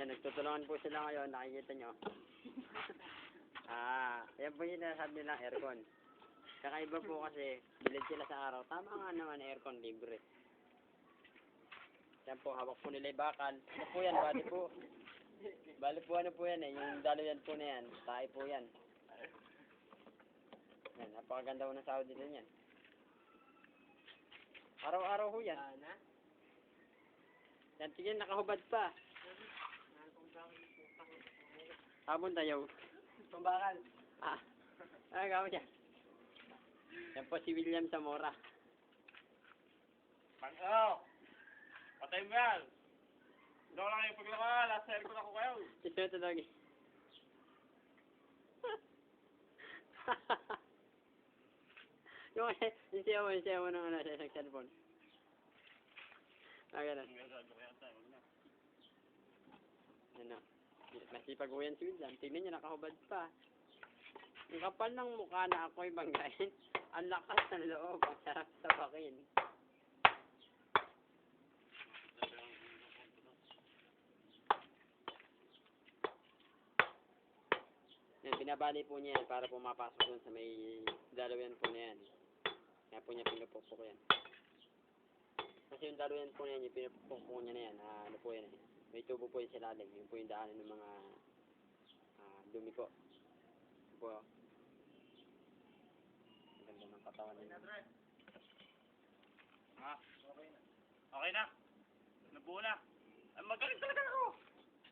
Yan, nagtutulungan po sila ngayon, nakikita nyo. Yan po yung nasabi nilang aircon. Kakaiba po kasi, bilid sila sa araw. Tama nga naman, aircon libre. Yan po, hawak po nila yung bakal. Ano po yan, bali po. Bali po ano po yan eh, yung dalayan po na yan. Tayo po yan. Yan, napakaganda po ng sahod dito yan. Araw-araw ho yan. Yan, tingin, nakahubad pa. Habon tayo. Pambakal. Ano gawin yan? Yan po si William Zamora. Pang-o! Patay mo yan! Hindi ko lang kayo paglaka, last year ko na ko kayo. Ito ito lagi. yung siya mo ng ano, sa cellphone. Ganun. Ano? Nasipag ko yan si William. Tignan niyo, nakahubad pa. Ang kapal ng mukha na ako'y banggain. Ang lakas ng loob. Ang sarap tapakin. Yan, binabali po niya yan para pumapasok dun sa may dalawian po na yan. Kaya po niya pinupukpok yan. Kasi yung dalawian po na yan, yung pinupukpok niya na yan, ano po yan eh. May tubo po yung silalim. Yun po yung daanan ng mga dumi po. Yun po. Ang ganda ng katawan niya. Okay na. Nabuo na. Magaling talaga ako.